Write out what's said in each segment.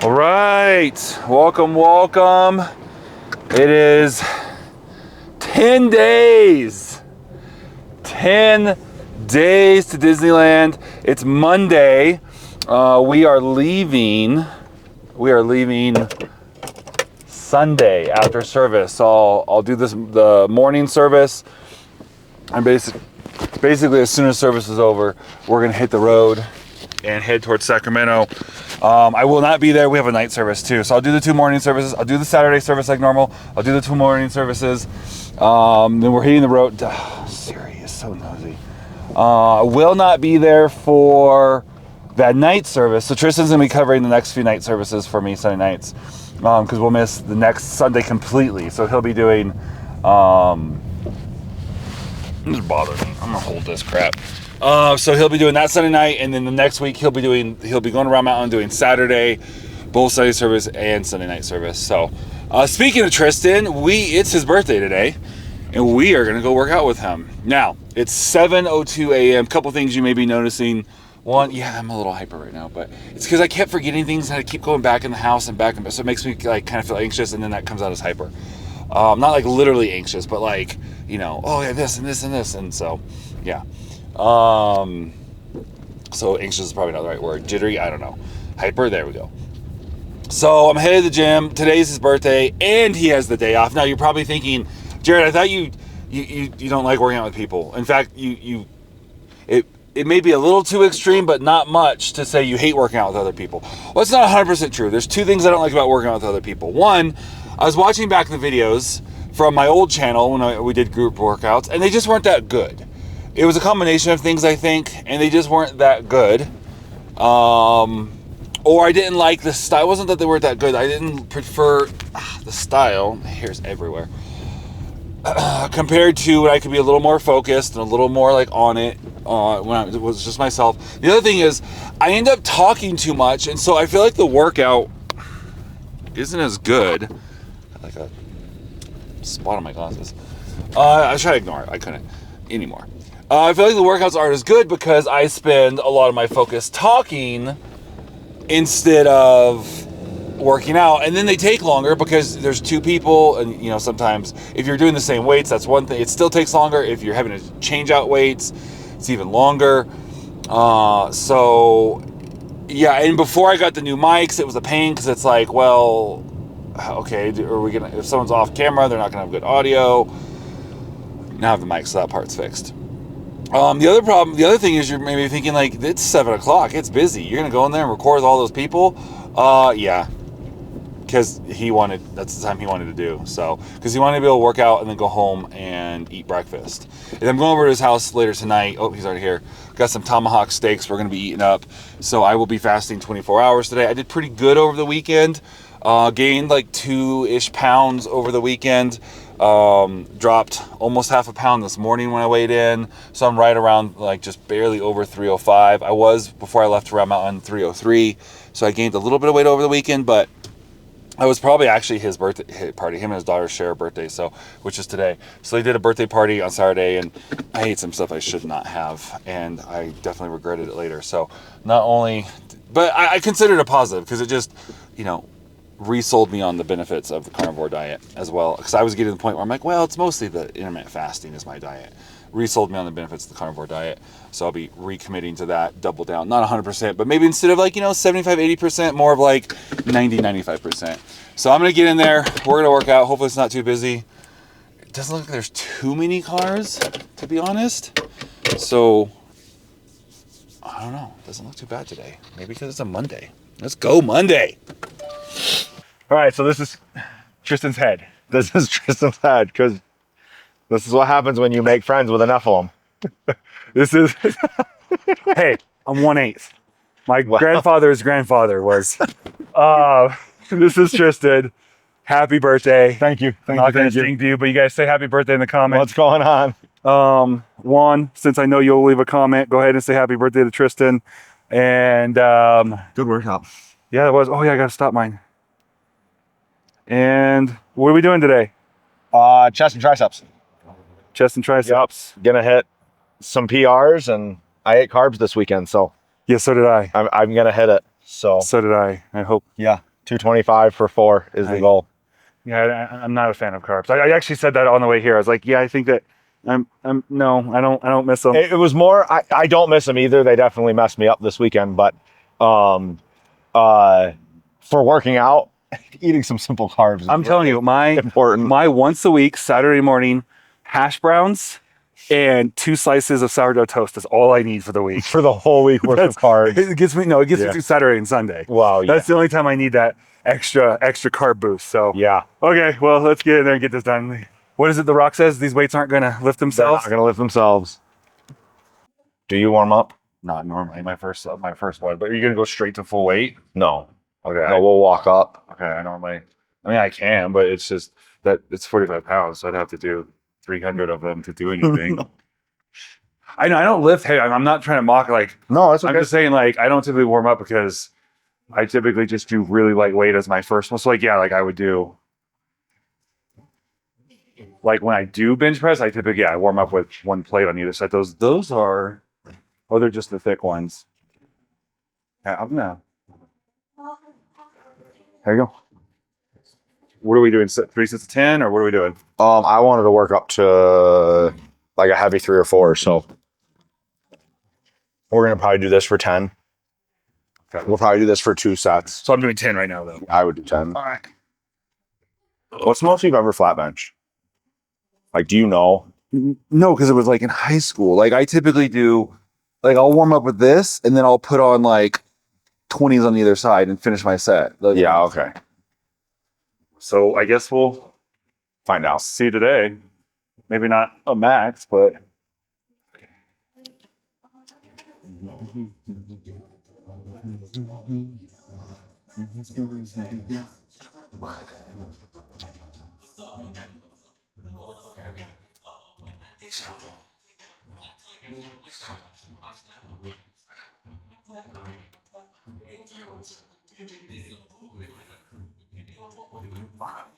All right, welcome. It is 10 days. 10 days to Disneyland. It's Monday. We are leaving Sunday after service. So I'll do the morning service. I'm basically as soon as service is over, we're gonna hit the road and head towards Sacramento. I will not be there. We have a night service too. So I'll do the 2 morning services. I'll do the Saturday service like normal. I'll do the 2 morning services. Then we're hitting the road. Siri is so nosy. I will not be there for that night service. So Tristan's gonna be covering the next few night services for me Sunday nights. Because we'll miss the next Sunday completely. So he'll be doing, this is bothering me. I'm gonna hold this crap. So he'll be doing that Sunday night, and then the next week he'll be going around mountain doing Saturday, both Sunday service and Sunday night service. So speaking of Tristan, it's his birthday today, and we are gonna go work out with him. Now it's 7:02 a.m. Couple things you may be noticing. One, yeah, I'm a little hyper right now, but it's because I kept forgetting things and I keep going back in the house and back, so it makes me like kind of feel anxious, and then that comes out as hyper. Not like literally anxious, but like, you know, oh yeah, this and this and this, and so yeah. So anxious is probably not the right word. Jittery, I don't know. Hyper, there we go. So I'm headed to the gym. Today's his birthday, and he has the day off. Now you're probably thinking, Jared, I thought you don't like working out with people. In fact, it may be a little too extreme, but not much to say you hate working out with other people. Well, it's not 100% true. There's 2 things I don't like about working out with other people. One, I was watching back the videos from my old channel when we did group workouts, and they just weren't that good. It was a combination of things, I think, and they just weren't that good. Or I didn't like the style. It wasn't that they weren't that good. I didn't prefer the style. Hair's everywhere. Compared to when I could be a little more focused and a little more like on it when it was just myself. The other thing is I end up talking too much, and so I feel like the workout isn't as good. Like a spot on my glasses. I try to ignore it. I couldn't anymore. I feel like the workouts aren't as good because I spend a lot of my focus talking instead of working out, and then they take longer because there's 2 people, and you know, sometimes if you're doing the same weights, that's one thing, it still takes longer. If you're having to change out weights, it's even longer. So yeah, and before I got the new mics, it was a pain because it's like, well, okay, are we gonna, if someone's off camera, they're not gonna have good audio. Now I have the mic, so that part's fixed. The other thing is you're maybe thinking like, it's 7 o'clock, it's busy. You're gonna go in there and record with all those people? Yeah. Because that's the time he wanted to do. So, because he wanted to be able to work out and then go home and eat breakfast. And I'm going over to his house later tonight. Oh, he's already here. Got some tomahawk steaks we're going to be eating up. So I will be fasting 24 hours today. I did pretty good over the weekend. Gained like 2-ish pounds over the weekend. Dropped almost half a pound this morning when I weighed in. So I'm right around like just barely over 305. I was, before I left Round Mountain, 303. So I gained a little bit of weight over the weekend, but it was probably actually his birthday party. Him and his daughter share a birthday, which is today. So they did a birthday party on Saturday, and I ate some stuff I should not have, and I definitely regretted it later. So not only, but I considered it a positive because it just, you know, resold me on the benefits of the carnivore diet as well. Because I was getting to the point where I'm like, well, it's mostly the intermittent fasting is my diet. Resold me on the benefits of the carnivore diet. So I'll be recommitting to that, double down. Not 100%, but maybe instead of like, 75, 80%, more of like 90, 95%. So I'm going to get in there. We're going to work out. Hopefully it's not too busy. It doesn't look like there's too many cars, to be honest. So, I don't know. It doesn't look too bad today. Maybe because it's a Monday. Let's go Monday. All right, so this is Tristan's head. This is Tristan's head, because this is what happens when you make friends with enough of them. This is, Hey, I'm 1/8. My grandfather's grandfather was. this is Tristan. Happy birthday. Thank you. I'm not going to sing to you, but you guys say happy birthday in the comments. What's going on? One, since I know you'll leave a comment, go ahead and say happy birthday to Tristan. And Good workout. yeah, it was. Oh yeah, I got to stop mine. And what are we doing today? Chest and triceps. Chest and triceps. Yep. Gonna hit some PRs, and I ate carbs this weekend, so Yeah, so did I. I'm gonna hit it. So did I. I hope. Yeah. 225 for 4 is the goal. Yeah, I'm not a fan of carbs. I actually said that on the way here. I was like, yeah, I think that no, I don't miss them. It was more, I don't miss them either. They definitely messed me up this weekend, but for working out, eating some simple carbs. I'm telling you, my once a week Saturday morning hash browns and 2 slices of sourdough toast is all I need for the week. For the whole week worth of carbs. It gets me me through Saturday and Sunday. Wow, That's the only time I need that extra carb boost. So yeah. Okay, well, let's get in there and get this done. What is it The Rock says? These weights aren't gonna lift themselves? They're not gonna lift themselves. Do you warm up? Not normally my first one, but are you gonna go straight to full weight? No. Okay. No, we'll walk up. Okay, I can, but it's just that it's 45 pounds, so I'd have to do 300 of them to do anything. I know I don't lift heavy. I'm not trying to mock, like, no, that's okay. I'm just saying, like, I don't typically warm up because I typically just do really lightweight as my first one. So like, yeah, like I would do, like when I do bench press, I typically, I warm up with 1 plate on either side. Those are, oh, they're just the thick ones. Yeah, I'm gonna, there you go. What are we doing? 3 sets of 10, or what are we doing? I wanted to work up to like a heavy 3 or 4, so we're gonna probably do this for 10. Okay. We'll probably do this for 2 sets. So I'm doing 10 right now, though. I would do 10. All right. What's the most you've ever flat bench? Like, do you know? No, because it was like in high school. Like I typically do, like I'll warm up with this, and then I'll put on like 20s on either side and finish my set. Like, yeah, okay. So I guess we'll find out. See today. Maybe not a max, but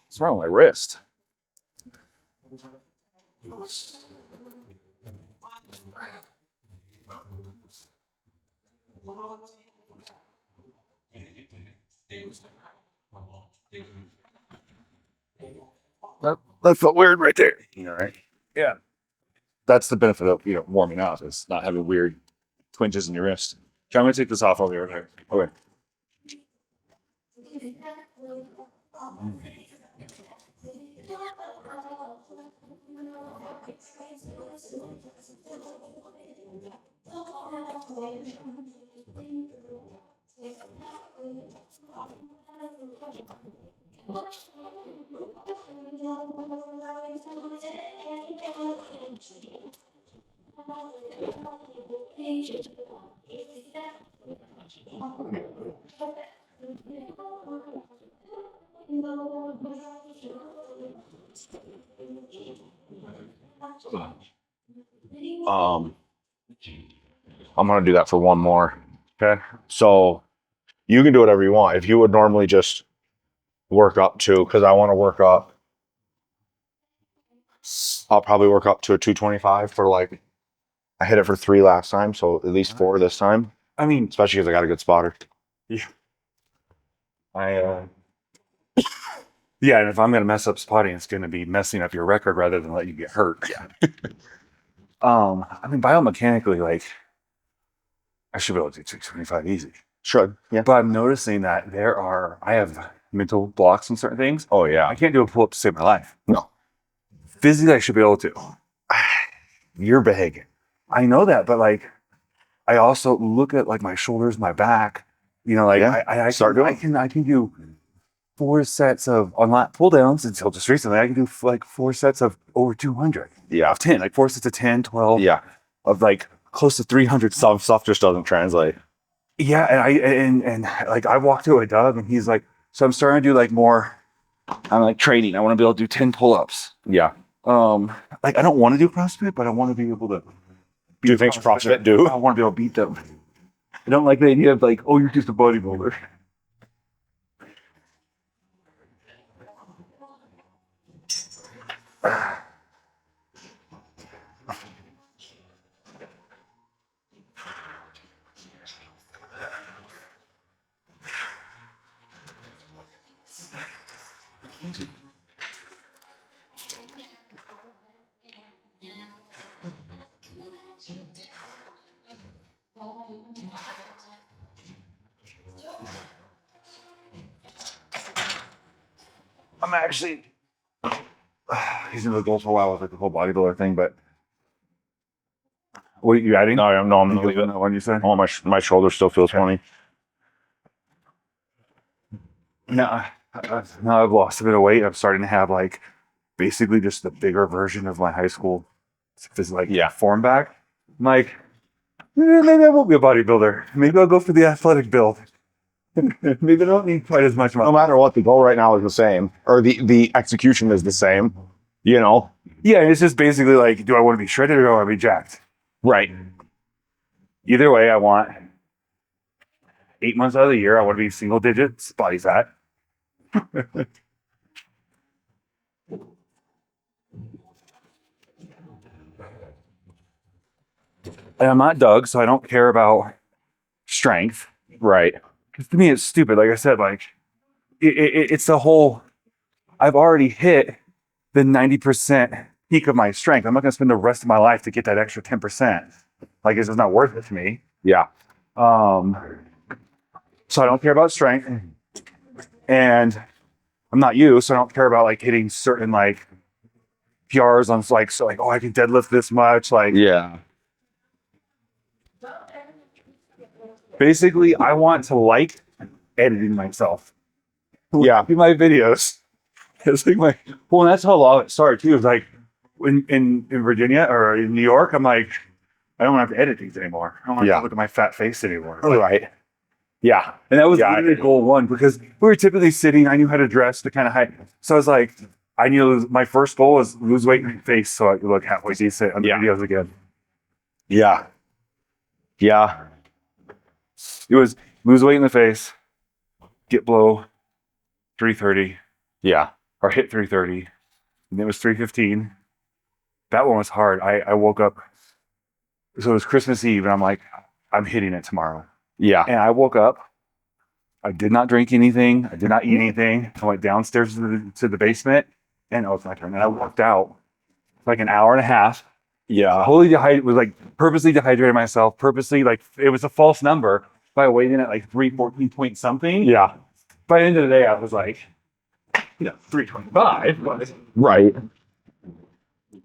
what's wrong with my wrist? That felt weird right there. You know, right? Yeah. That's the benefit of, warming up, is not having weird twinges in your wrist. Okay, I'm gonna take this off over here. Okay. I'm gonna do that for 1 more. Okay. So you can do whatever you want. If you would normally just work up to, because I want to work up, I'll probably work up to a 225 for like, I hit it for 3 last time, so at least 4 this time. I mean, especially because I got a good spotter. Yeah. Yeah, and if I'm gonna mess up spotting, it's gonna be messing up your record rather than let you get hurt. Yeah. I mean, biomechanically, like, I should be able to do 225 easy. Should. Yeah. But I'm noticing that I have mental blocks on certain things. Oh yeah. I can't do a pull-up to save my life. No. Physically, I should be able to. You're big. I know that, but like, I also look at like my shoulders, my back. Like, yeah. I start doing. I can do 4 sets of on lat pull downs until just recently. I can do like 4 sets of over 200. Yeah. Of 10, like 4 sets of 10, 12. Yeah. Of like close to 300. Some stuff just doesn't translate. Yeah, and like I walked to a Doug, and he's like, so I'm starting to do like more. I'm like training. I want to be able to do 10 pull-ups. Yeah. Like I don't want to do CrossFit, but I want to be able to. Do things CrossFit do? I want to be able to beat them. I don't like the idea of like, oh, you're just a bodybuilder. I'm actually he's into the goals for a while with like the whole bodybuilder thing, but what are you adding? No, I'm You gonna leave it. that one you said? Oh, my shoulder still feels funny. Now, now I've lost a bit of weight. I'm starting to have like basically just the bigger version of my high school form back. I'm like, maybe I won't be a bodybuilder. Maybe I'll go for the athletic build. Maybe I don't need quite as much No muscle. matter what, the goal right now is the same, or the execution is the same. You know. Yeah, it's just basically like, do I want to be shredded or do I want to be jacked? Right. Either way, I want 8 months out of the year, I want to be single digits body fat. And I'm not Doug, so I don't care about strength. Right. Because to me, it's stupid. Like I said, like it's the whole. I've already hit the 90% peak of my strength. I'm not going to spend the rest of my life to get that extra 10%. Like it's just not worth it to me. Yeah. So I don't care about strength, and I'm not you, so I don't care about like hitting certain like PRs on like oh I can deadlift this much. Like Yeah. basically, I want to like editing myself. Yeah. In my videos. It's like and that's how a lot of it started too. It's like in Virginia or in New York, I'm like, I don't have to edit these anymore. I don't have to look at my fat face anymore. Right. Yeah. And that was literally goal one because we were typically sitting. I knew how to dress to kind of hide. So I was like, I knew my first goal was lose weight in my face so I could look halfway decent on the videos again. Yeah. Yeah. It was lose weight in the face, get below 330. Yeah. Or hit 330. And it was 315. That one was hard. I woke up. So it was Christmas Eve, and I'm like, I'm hitting it tomorrow. Yeah. And I woke up. I did not drink anything. I did not eat anything. I went downstairs to the basement, and it's my turn. And I walked out like an hour and a half. Yeah. Totally dehydrated. Was like purposely dehydrated myself. Purposely like it was a false number by waiting at like 314 point something. Yeah. By the end of the day, I was like, 325. Right.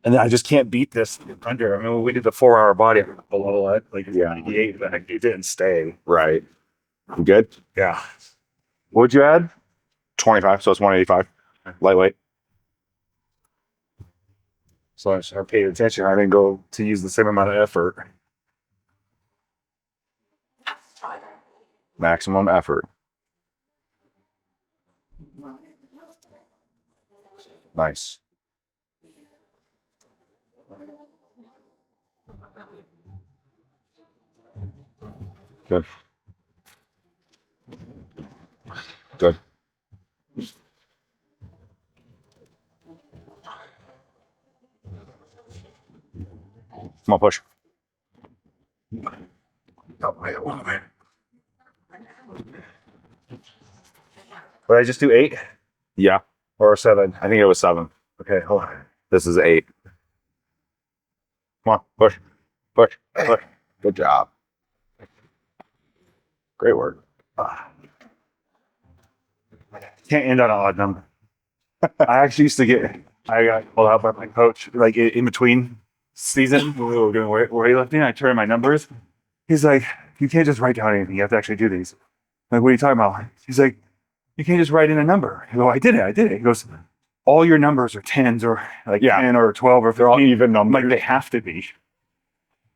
And then I just can't beat this under. I mean, when we did the 4-hour body below it, like 98, but it didn't stay. Right. You good? Yeah. What'd you add? 25, so it's 185. Lightweight. So I started paying attention. I didn't go to use the same amount of effort. Maximum effort. Nice. Good. Good. Come on, push. Oh, man. Would I just do 8 Yeah. or 7? I think it was 7. Okay, hold on. This is 8. Come on, push. Push. Push. Good job. Great work. Can't end on an odd number. I actually used to I got called out by my coach, like in between season when we were doing weightlifting. I turned my numbers. He's like, you can't just write down anything. You have to actually do these. I'm like, what are you talking about? He's like, you can't just write in a number. I go, I did it. He goes, all your numbers are 10s or like 10 or 12 or 15. They're all even numbers. Like they have to be.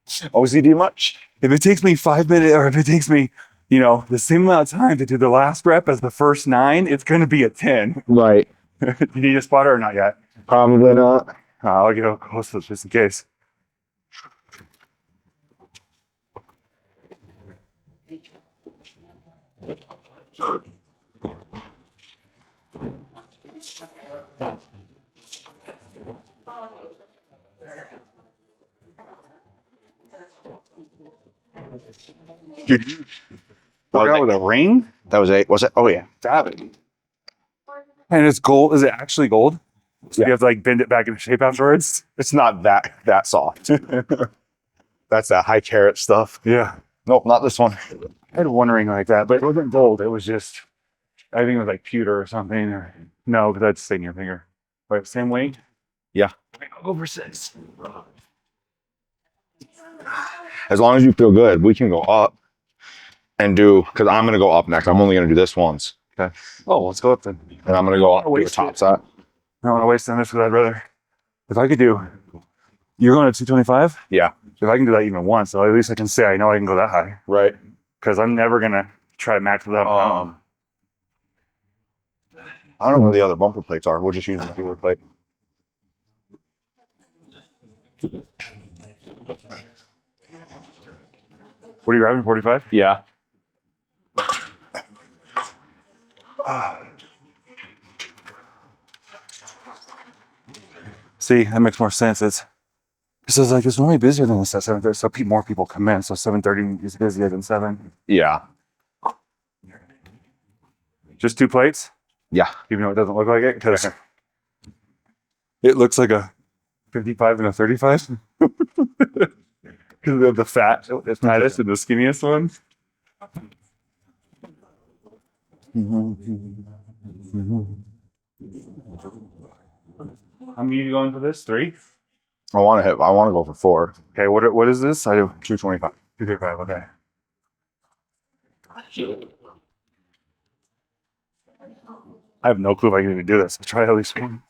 OCD much? If it takes me 5 minutes or if it takes me, the same amount of time to do the last rep as the first 9, it's going to be a 10. Right. You need a spotter or not yet? Probably not. I'll get close to this just in case. Did you work out with a ring? That was 8. Was it? Oh, yeah. Stab it. And it's gold. Is it actually gold? So Yeah. you have to like bend it back into shape afterwards? It's not that soft. That's that high carat stuff. Yeah. Nope, not this one. I had one ring like that, but it wasn't gold. It was just, I think it was like pewter or something. Or no, because that's stay in your finger. Wait, same weight? Yeah. I'll go for 6. As long as you feel good, we can go up and do, because I'm going to go up next. I'm only going to do this once. Okay. Oh, let's go up then. And I'm going to go up, do a Waste top it. set. I don't want to waste on this because I'd rather, if I could do, you're going to 225? Yeah. If I can do that even once, so at least I can say I know I can go that high. Right. Because I'm never going to try to max it up. I don't know where the other bumper plates are. We'll just use the bumper plate. What are you driving, 45? Yeah. See, that makes more sense. It's like it's normally busier than this at 7:30, so more people come in. So 7:30 is busier than 7. Yeah. Just 2 plates, Yeah. even though it doesn't look like it, because it looks like a 55 and a 35. Because of the fat, the fattest and the skinniest one. How many are you going for this? 3? I want to go for 4. Okay, what is this? I do 225. 235. Okay. I have no clue if I can even do this. I'll try at least one.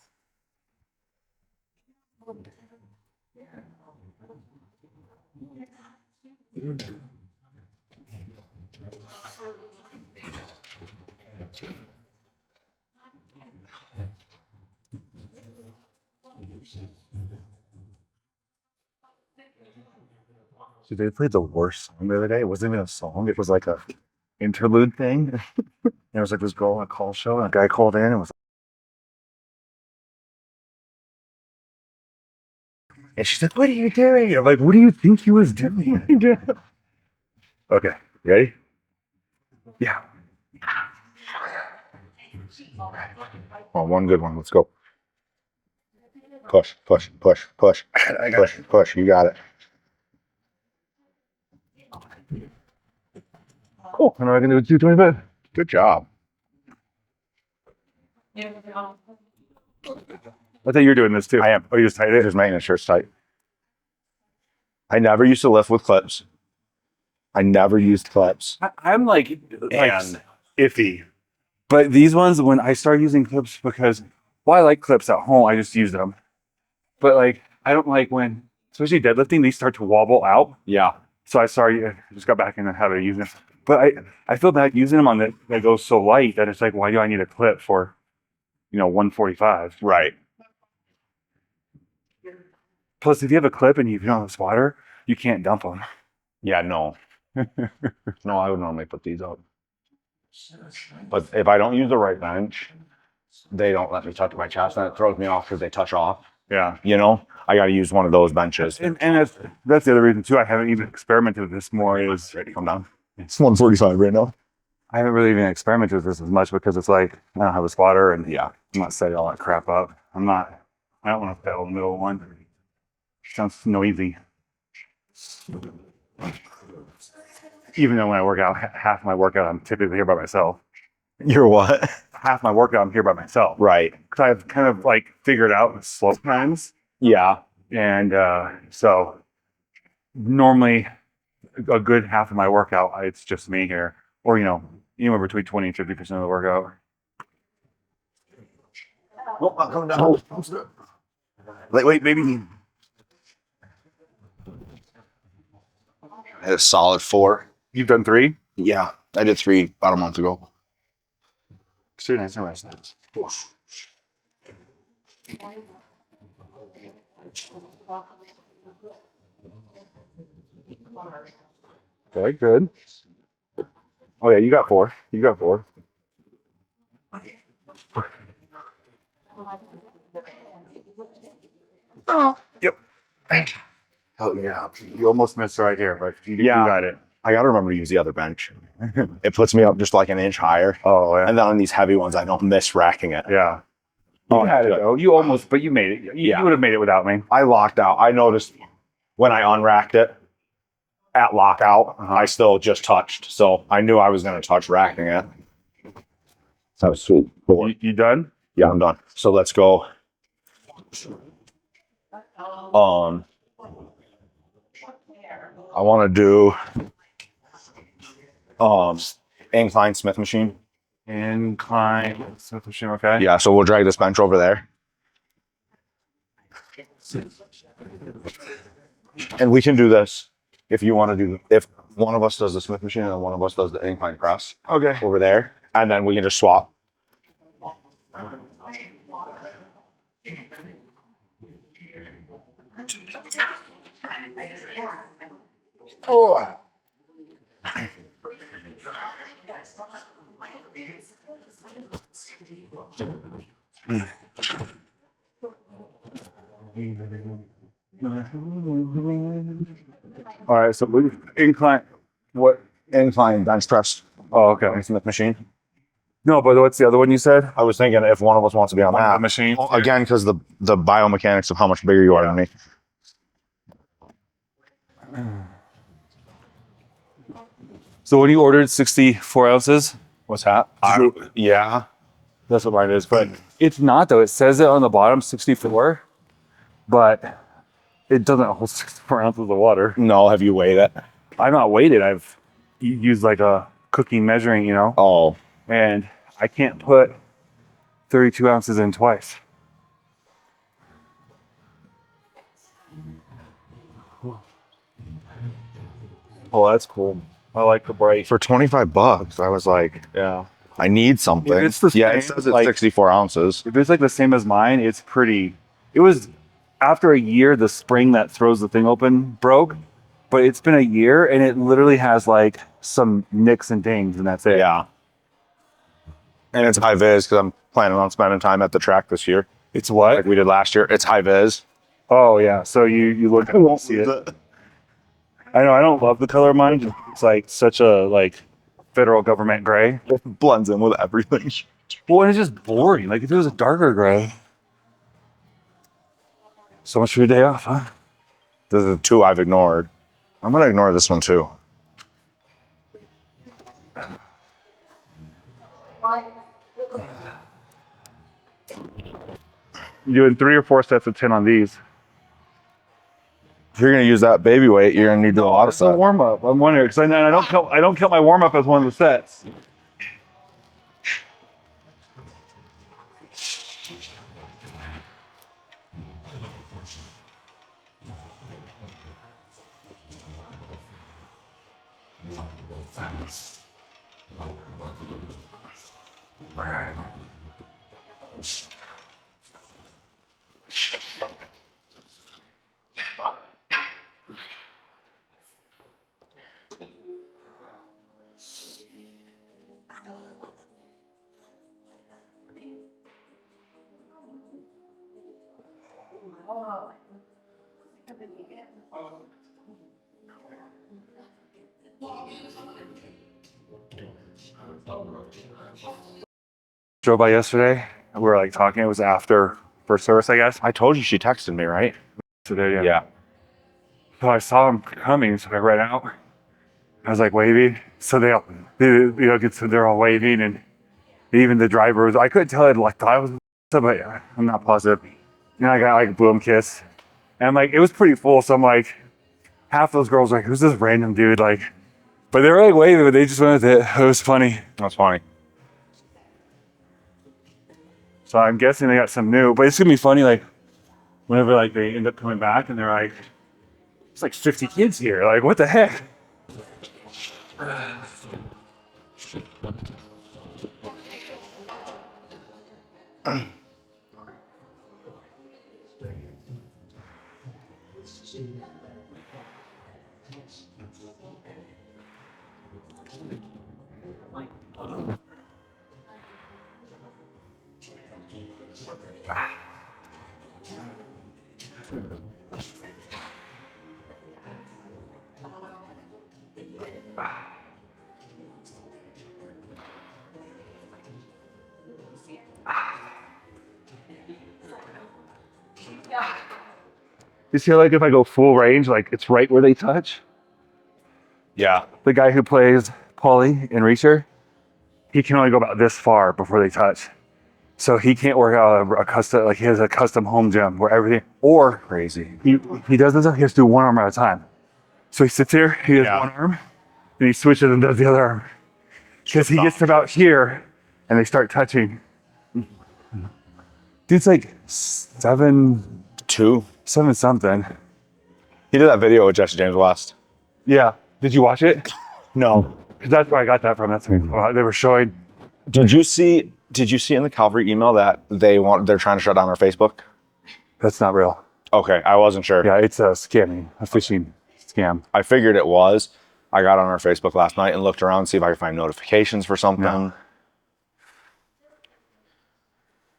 So they played the worst song the other day. It wasn't even a song. It was like a interlude thing. And it was like this girl on a call show, and a guy called in and was and she's like, "What are you doing?" I'm like, "What do you think he was doing?" Okay, ready? Yeah. Oh, one good one. Let's go. Push, push, push, push, push, push. You got it. Cool. And I can do 225. Good job. I thought you were doing this too. I am. Oh, you just tied it? Just making sure it's tight. I never used to lift with clips. I never used clips. I'm like And iffy. But these ones, when I started using clips, because, well, I like clips at home, I just use them. But like, I don't like when, especially deadlifting, these start to wobble out. yeah, So I just got back in the habit of using them. But I feel bad using them on that goes so light that it's like, why do I need a clip for, 145? right. Plus, if you have a clip and you don't have a spotter, you can't dump them. Yeah, no. No, I would normally put these up. But if I don't use the right bench, they don't let me touch my chest, and it throws me off because they touch off. Yeah. I got to use one of those benches. And that's the other reason too. I haven't even experimented with this more. Is Ready to come down? It's 145 right now. I haven't really even experimented with this as much because it's like I don't have a spotter and Yeah. I'm not setting all that crap up. I don't want to pedal in the middle of one. Sounds noisy. Even though when I work out, half my workout I'm typically here by myself. You're what? Half my workout I'm here by myself. Right. Because I've kind of like figured out the slope times. Yeah. And so normally a good half of my workout, it's just me here. Or, anywhere between 20 and 50% of the workout. Oh, I'm coming down. Wait, maybe. I had a solid 4. You've done 3? Yeah, I did 3 about a month ago. Very nice and rest. Very good. Oh yeah, you got 4. You got 4. Oh, yep. Oh yeah, you almost missed right here, but you Yeah. got it. I got to remember to use the other bench. It puts me up just like an inch higher. Oh, yeah. And then on these heavy ones, I don't miss racking it. Yeah. You Oh, had it good. though. You almost, but you made it. You Yeah. would have made it without me. I locked out. I noticed when I unracked it at lockout, I still just touched. So I knew I was going to touch racking it. That was sweet. Cool. You done? Yeah, I'm done. So let's go. I want to do incline Smith machine. Incline. Okay. Yeah, so we'll drag this bench over there. And we can do this if you want to do, if one of us does the Smith machine and one of us does the incline press. Okay. Over there. And then we can just swap. Oh. All right. So we incline. What? Incline bench press. Oh, okay. Smith machine. No, but what's the other one you said? I was thinking if one of us wants to be on that machine. again, because the biomechanics of how much bigger you are than me. So when you ordered 64 ounces, What's that? Yeah. that's what mine is. But it's not though. It says it on the bottom, 64, but it doesn't hold 64 ounces of water. No, have you weighed it? I'm not weighted. I've used like a cooking measuring, you know, Oh. and I can't put 32 ounces in twice. Oh, that's cool. I like the bright. For $25, I was like, Yeah. I need something. If it's the Yeah, it same, says it's like- 64 ounces. If it's like the same as mine, it's pretty. It was after a year, the spring that throws the thing open broke, but it's been a year and it literally has like some nicks and dings and that's it. Yeah. And it's high vis because I'm planning on spending time at the track this year, It's what? like we did last year. It's high vis. Oh yeah. So you look and won't see it. I know. I don't love the color of mine. It's like such a like federal government gray. It blends in with everything. Well, and it's just boring. Like if it was a darker gray. So much for your day off, huh? This is two I've ignored. I'm gonna ignore this one too. You're doing 3 or 4 sets of 10 on these. If you're gonna use that baby weight, you're gonna need to do a lot of It's a stuff. warm up. I'm wondering because I don't count my warm up as one of the sets. Drove by yesterday. We were like talking. It was after first service, I guess. I told you she texted me, right? Today, Yeah. So I saw him coming, so I ran out. I was like waving. So they're all waving, and even the driver was. I couldn't tell it like I was, but I'm not positive. And I got like a boom kiss, and like it was pretty full. So I'm like, half those girls were like, who's this random dude? Like, but they were like waving, but they just went with it. It was funny. That's funny. So I'm guessing they got some new, but it's gonna be funny. Like, whenever like they end up coming back, and they're like, it's like 50 kids here. Like, what the heck? You see, like if I go full range, like it's right where they touch. Yeah. The guy who plays Paulie in Reacher, he can only go about this far before they touch. So he can't work out a custom, like he has a custom home gym where everything, or Crazy. he does this, he has to do one arm at a time. So he sits here, he does one arm, and he switches and does the other arm. Because he gets about here, and they start touching. Dude's like 7 something. He did that video with Jesse James West. Yeah. Did you watch it? No. Because that's where I got that from. That's they were showing. Did you see in the Calvary email that they're trying to shut down our Facebook? That's not real. Okay, I wasn't sure. Yeah, it's a scamming, a phishing scam. I figured it was. I got on our Facebook last night and looked around to see if I could find notifications for something.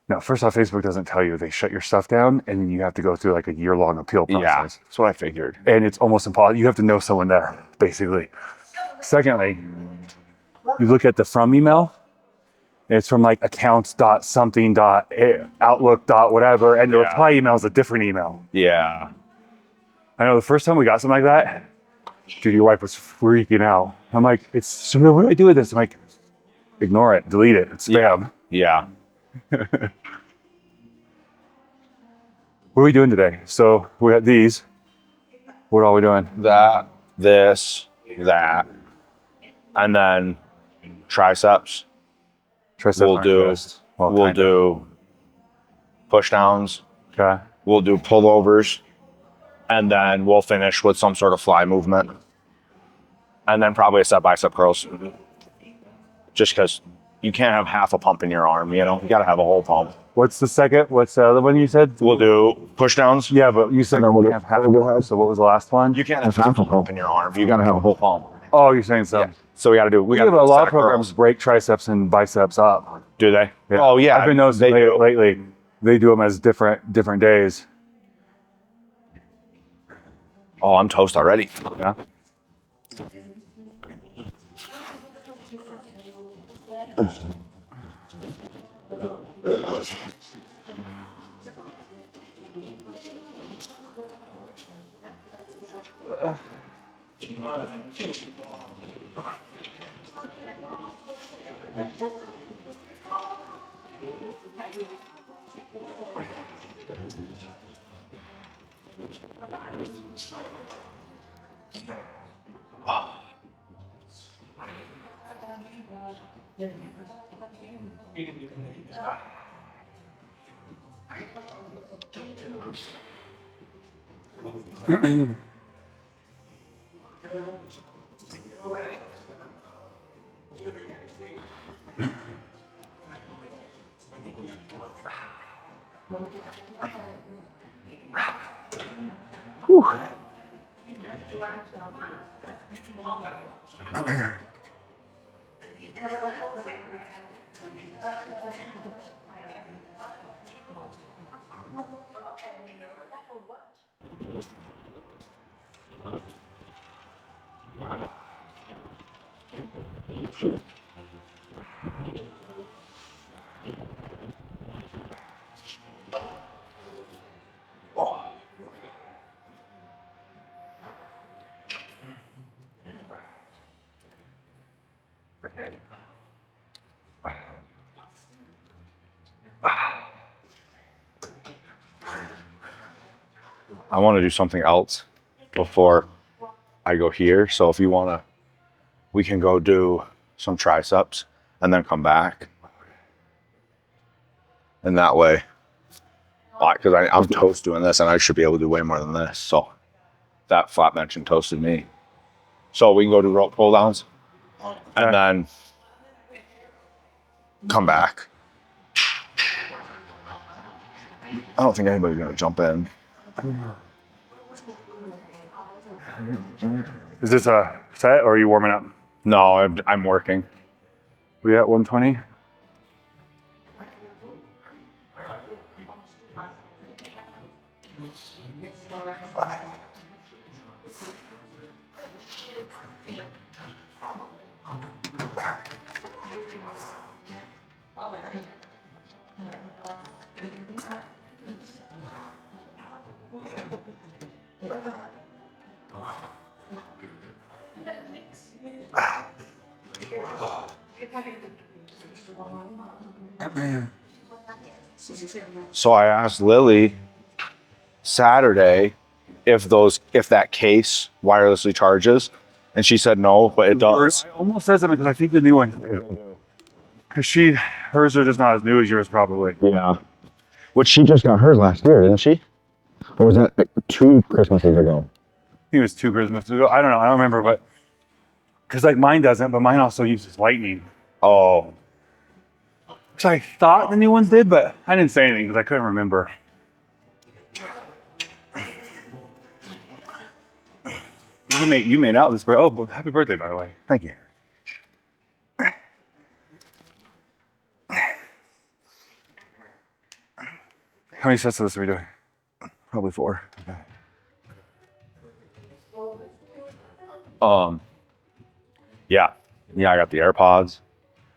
No, first off, Facebook doesn't tell you. They shut your stuff down, and then you have to go through like a year-long appeal process. Yeah, that's what I figured. And it's almost impossible. You have to know someone there, basically. Secondly, you look at the from email. It's from like accounts.something.outlook.whatever, and the reply email is a different email. Yeah. I know the first time we got something like that, dude, your wife was freaking out. I'm like, so what do I do with this? I'm like, ignore it, delete it, it's spam. Yeah. What are we doing today? So we got these. What are we doing? That, and then triceps. We'll do push downs. Okay. We'll do pullovers, and then we'll finish with some sort of fly movement, and then probably a set bicep curls. Just because you can't have half a pump in your arm, you gotta have a whole pump. What's the second? What's the other one you said? We'll do push downs. Yeah, but you said we have half a pump. So what was the last one? You can't have half a pump in your arm. You gotta have a whole pump. Oh, you're saying so. Yeah. So we gotta We have a lot of programs break triceps and biceps up. Do they? Yeah. Oh yeah. I've been noticing lately. They do them as different days. Oh, I'm toast already. Yeah. Whew. I want to do something else before I go here. So if you want to, we can go do some triceps and then come back. And that way, because I'm toast doing this and I should be able to do way more than this. So that flat mention toasted me. So we can go do rope pull downs and then come back. I don't think anybody's going to jump in. Is this a set or are you warming up? No, I'm working. We at 120? So I asked Lily Saturday if that case wirelessly charges, and she said no, but it does. I almost said something because I think the new one, because hers are just not as new as yours probably. Yeah. Which she just got hers last year, didn't she? Or was that like 2 Christmases ago? I think it was 2 Christmases ago. I don't know. I don't remember, but because like mine doesn't, but mine also uses lightning. Oh. Which I thought the new ones did, but I didn't say anything because I couldn't remember. You made out this birthday. Oh, well, happy birthday, by the way. Thank you. How many sets of this are we doing? Probably 4. Okay. Yeah. Yeah, I got the AirPods.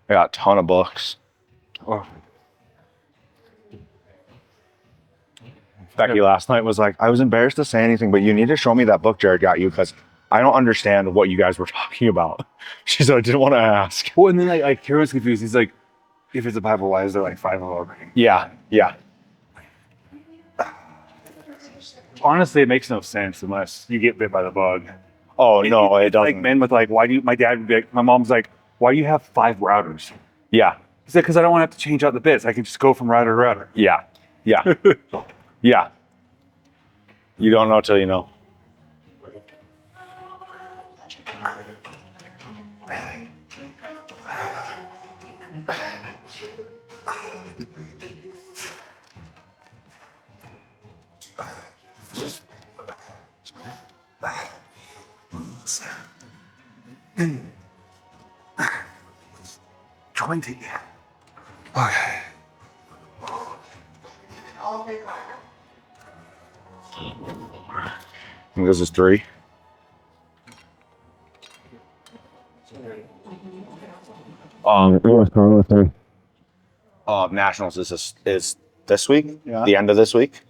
I got a ton of books. Oh, Becky last night was like, I was embarrassed to say anything, but you need to show me that book Jared got you because I don't understand what you guys were talking about. She said, I didn't want to ask. well, and then like Kieran's confused. He's like, if it's a Bible, why is there like 5 of them? Yeah, yeah. Honestly, it makes no sense unless you get bit by the bug. Oh, no, it doesn't. Like men with like, my dad would be like, my mom's like, why do you have 5 routers? Yeah, He said, because I don't want to have to change out the bits. I can just go from router to router. yeah, yeah, yeah. You don't know till you know. Mm. 20. Okay. I think this is 3. U.S. powerlifting. Nationals is this week. Yeah. The end of this week.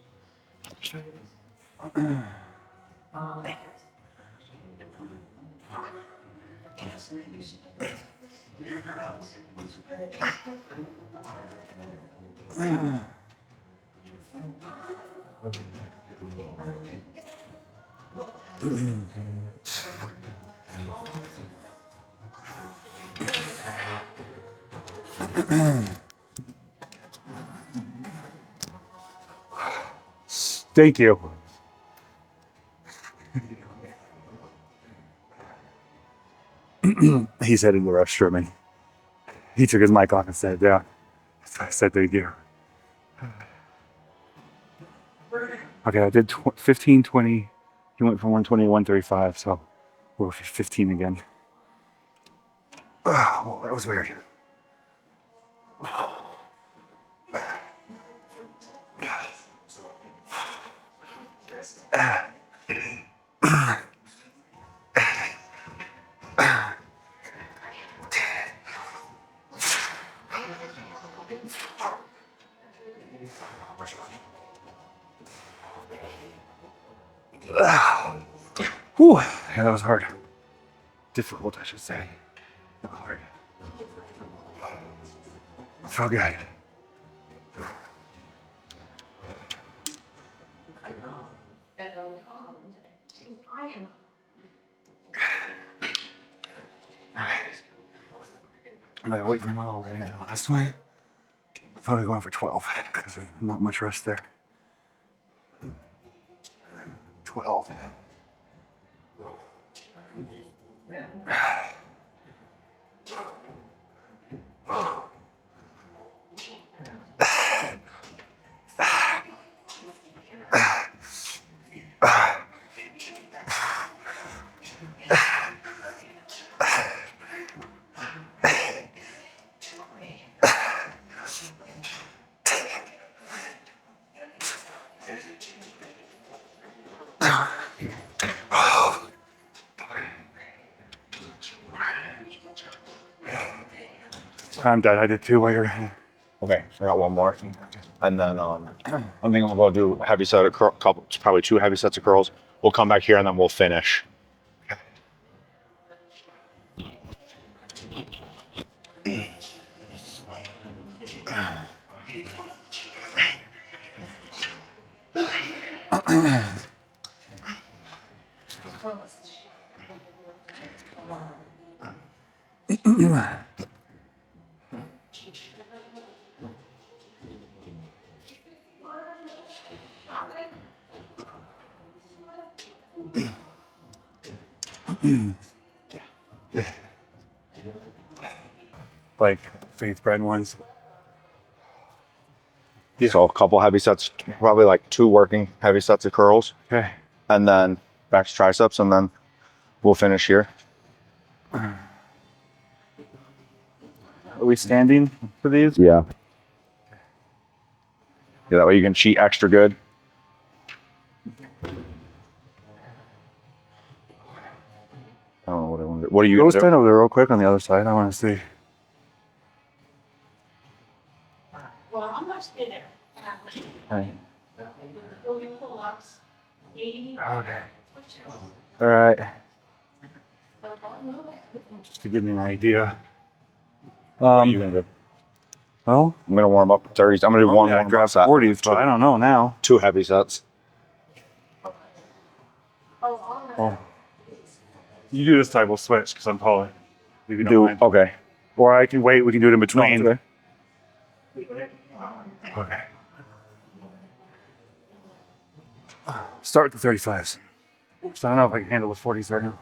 Thank you. He's heading to the restroom and he took his mic off and set it down. So I said thank you. Okay, I did 15, 20. He went from 120 to 135, so we're 15 again. Oh, that was weird. Whew, yeah, that was hard. Difficult, I should say. Not hard. Felt good. I'm gonna wait for my little right now. Last one, probably going for 12 because there's not much rest there. 12. I'm done. I did 2 while you're. Okay, I got one more, and then I think I'm gonna go do a heavy set of probably 2 heavy sets of curls. We'll come back here and then we'll finish. Like faith bread ones. Yeah. So a couple heavy sets, probably like 2 working heavy sets of curls, Okay. and then back to triceps, and then we'll finish here. Are we standing for these? Yeah. Yeah, that way you can cheat extra good. I don't know what I want to do. What are you Go going to stand do? over there real quick on the other side. I want to see. Well, I'm not staying there. Okay. Okay. All right. Just to give me an idea. What are you going to do? Well, I'm going to warm up 30s. I'm going to do one I warm up grabbed set. 40s, but I don't know now. 2 heavy sets. Oh. You do this type, we'll switch because I'm taller. If you don't mind. Okay. Or I can wait. We can do it in between. No, Okay. Start with the 35s. So I don't know if I can handle the 40s right now.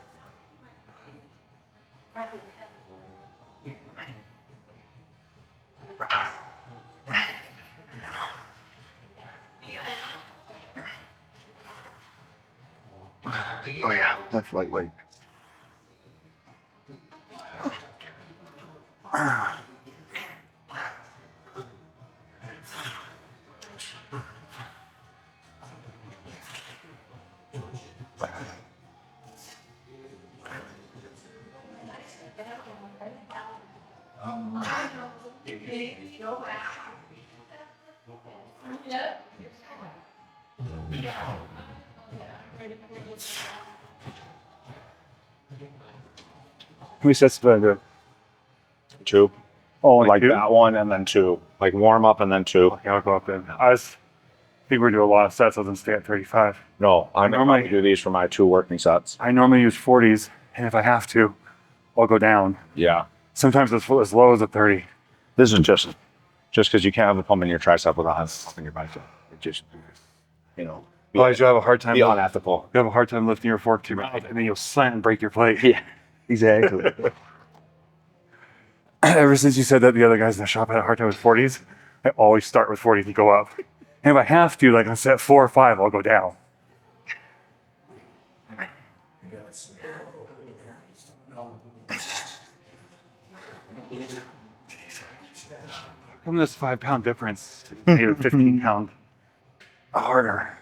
Oh yeah, that's lightweight. How many sets did I do? 2. Oh, Like two? that one, and then 2. Like warm up and then 2. Yeah, I'll go up then. I think we're doing a lot of sets. I'll just stay at 35. No, I normally Normally- do these for my 2 working sets. I normally use 40s, and if I have to, I'll go down. Yeah. Sometimes as low as a 30. This is just because you can't have a pump in your tricep without having a pump in your bicep. It just, you know, Otherwise, you'll have a hard time. be unethical. You have a hard time lifting your fork too much, and then you'll slam and break your plate. Yeah, exactly. Ever since you said that, the other guys in the shop had a hard time with 40s. I always start with 40s and go up. And if I have to, like on set 4 or 5, I'll go down. How come this 5-pound difference made a 15-pound harder?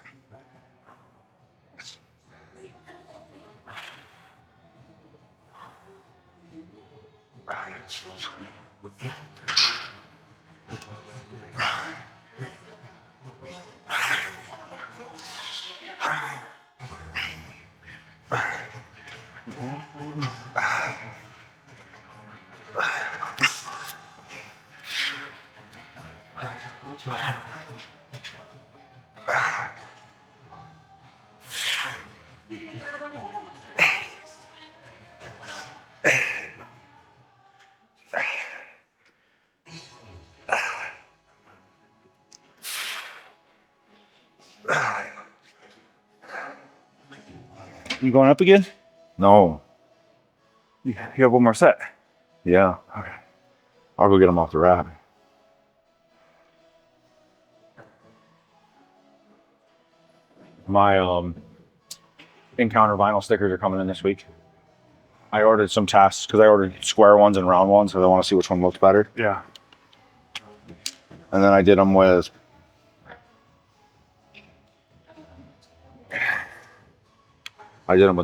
You going up again? No. You have one more set. Yeah. Okay. I'll go get them off the rack. My Encounter vinyl stickers are coming in this week. I ordered some tests because I ordered square ones and round ones because I want to see which one looks better. Yeah. And then I did them with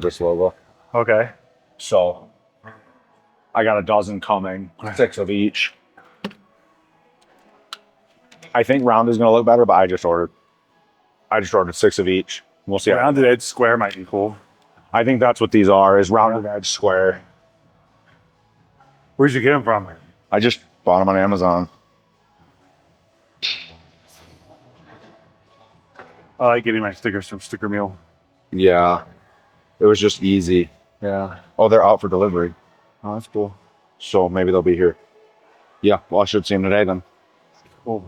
this logo. Okay. So I got a dozen coming, 6 of each. I think round is gonna look better, but I just ordered 6 of each. We'll see. Rounded edge square might be cool. I think that's what these are, is rounded edge square. Where'd you get them from? I just bought them on Amazon. I like getting my stickers from Sticker Meal. Yeah. It was just easy. Yeah. Oh, they're out for delivery. Oh, that's cool. So maybe they'll be here. Yeah. Well, I should see them today then. Cool.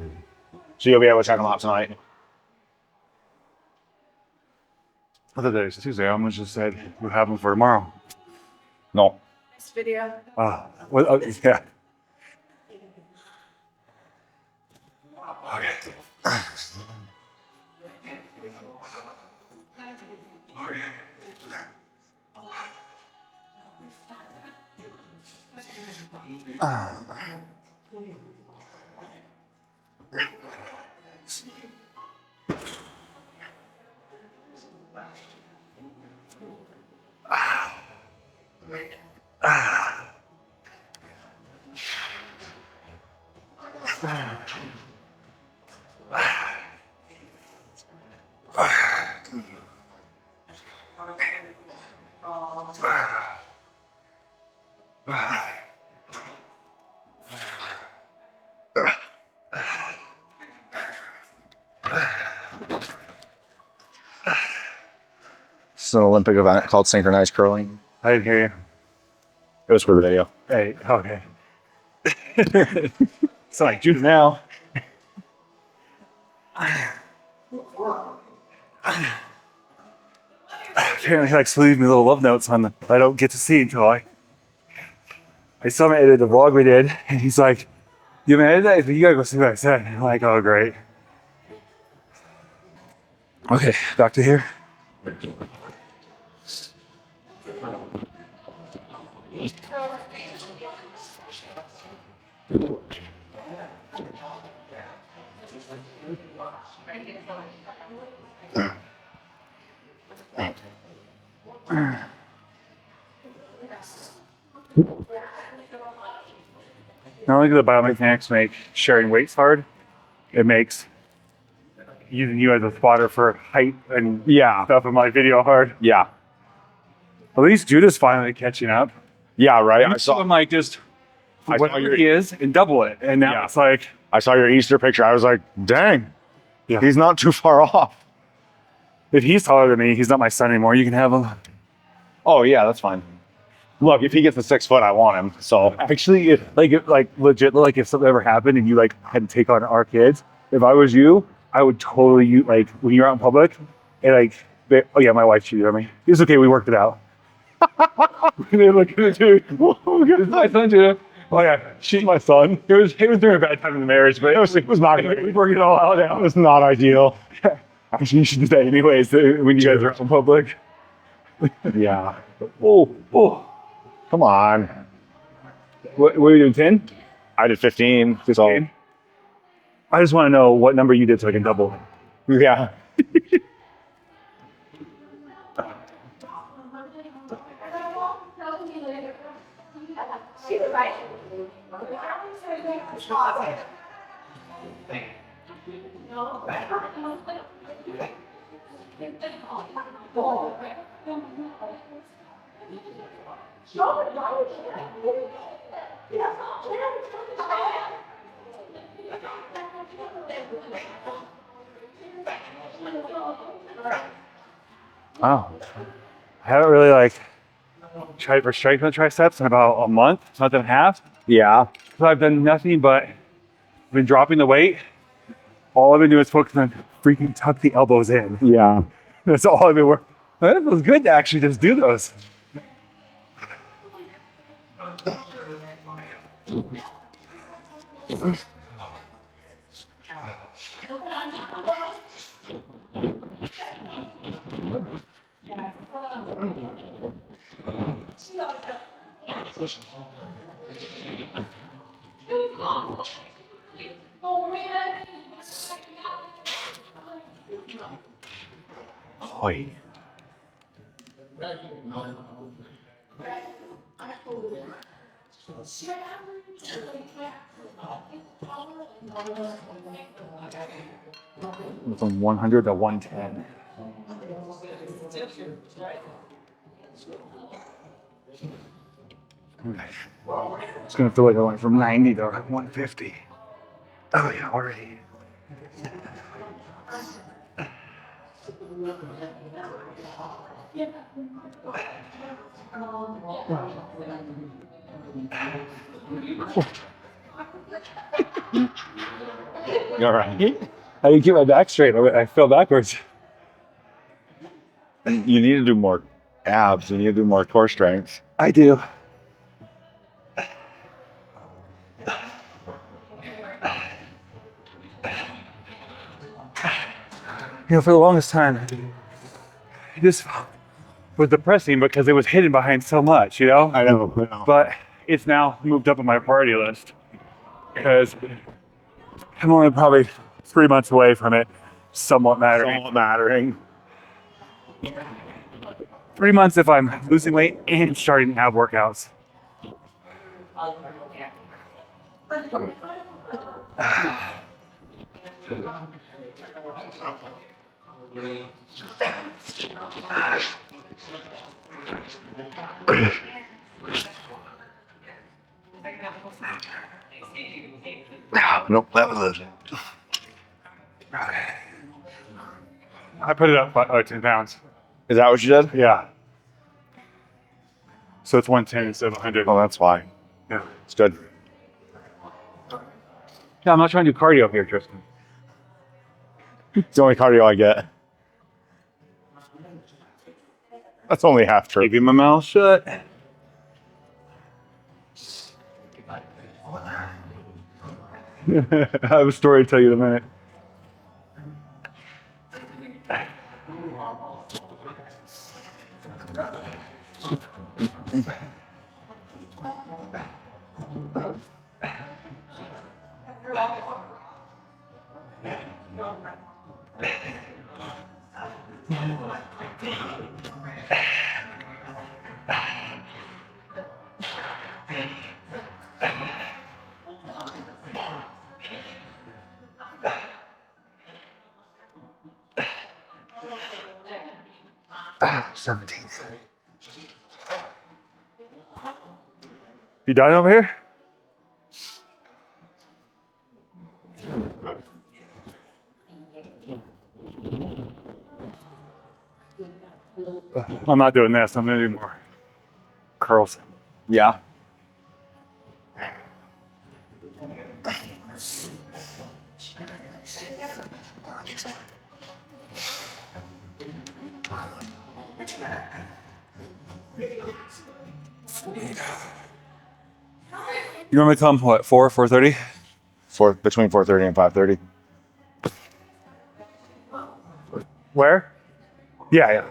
So you'll be able to check them out tonight. I thought today's Tuesday. I almost just said we'll have them for tomorrow. No. This video. Well, oh, yeah. Okay. It's an Olympic event called synchronized curling. I didn't hear you. It was for the video. Hey, okay. It's like Judah now. Apparently he likes to leave me little love notes on the I don't get to see until I saw him edit the vlog we did, and he's like, "You haven't edited that? You gotta go see what I said." I'm like, "Oh, great." Okay, back to here. Not only do the biomechanics make sharing weights hard, it makes using you as a spotter for height and Yeah. stuff in my video hard. Yeah. At least Judah's finally catching up. Yeah, right. I saw him like just I saw whatever your- he is and double it. And now Yeah. it's like, I saw your Easter picture. I was like, dang. Yeah. He's not too far off. if he's taller than me, he's not my son anymore. You can have him. Oh yeah, that's fine. Look, if he gets to 6 foot, I want him. So Actually, if legit, like if something ever happened and you like had to take on our kids, if I was you, I would totally like when you're out in public and like, oh yeah, my wife cheated on me. It's okay, we worked it out. They look at it too. Oh, God, it's my son, Judah. Oh yeah, she's my son. It was during a bad time in the marriage, but it was not good. We worked it all out now. it was not ideal. Actually, you should do that anyways when you guys are out in public. Yeah. Oh. Come on. What are you doing, 10? I did 15. 15? So I just want to know what number you did so I can double. yeah. Wow. I haven't really like tried for strength on triceps in about a month, month and a half. Yeah. So I've done nothing but been dropping the weight. All I've been doing is focusing on freaking tuck the elbows in. Yeah. That's all I've been working. It feels good to actually just do those. Oi. From 100 to 110. It's gonna feel like I went from 90 to 150. Oh yeah, already. You all right? I didn't keep my back straight. I fell backwards. You need to do more abs. You need to do more core strength. I do. You know, for the longest time, this was depressing because it was hidden behind so much, you know? I know. But it's now moved up on my priority list because I'm only probably 3 months away from it somewhat mattering. Somewhat mattering. 3 months if I'm losing weight and starting to have workouts. Nope, that was it. I put it up by 10 pounds. Is that what you did? Yeah. So it's 110 instead of 100. Oh, that's why. Yeah. It's good. Yeah, I'm not trying to do cardio here, Tristan. It's the only cardio I get. That's only half true. Keeping my mouth shut. I have a story to tell you in a minute. Ah, 17. You done over here? I'm not doing this. I'm gonna do more curls. Yeah. You want me to come, what, 4:30? Between 4:30 and 5:30. Where? Yeah. I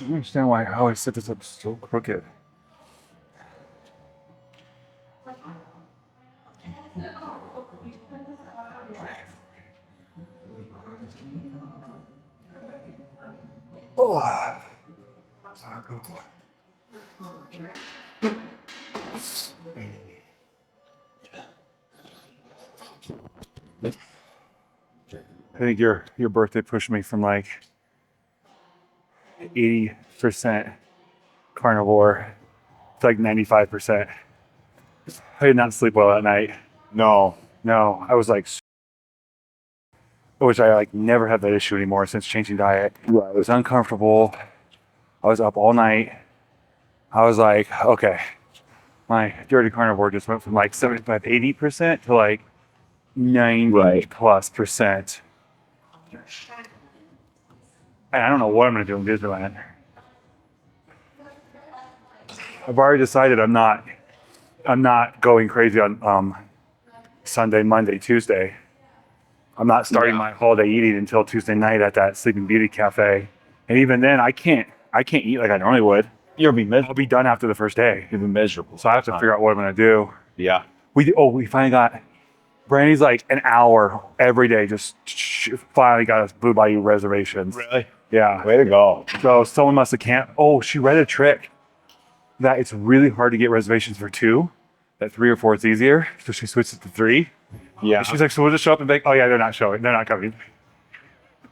don't understand why I always set this up so crooked. Oh. I think your birthday pushed me from like 80% carnivore to like 95%. I did not sleep well that night. No. No, I was like, which I like never had that issue anymore since changing diet. Right. I was uncomfortable. I was up all night. I was like, okay, my dirty carnivore just went from like 75, 80% to like 90 plus percent. And I don't know what I'm gonna do in Disneyland. I've already decided I'm not going crazy on Sunday, Monday, Tuesday. I'm not starting my holiday eating until Tuesday night at that Sleeping Beauty cafe. And even then I can't eat like I normally would. You'll be miserable. I'll be done after the first day. You'll be miserable. So I have to figure out what I'm gonna do. Yeah. We finally got Brandy's like an hour every day. Just finally got us Blue Bayou reservations. Really? Yeah. Way to go. So someone must have can't. Oh, she read a trick that it's really hard to get reservations for 2. That 3 or 4 is easier. So she switched it to 3. Yeah. And she's like, so we'll just show up and be like, oh yeah, they're not showing. They're not coming.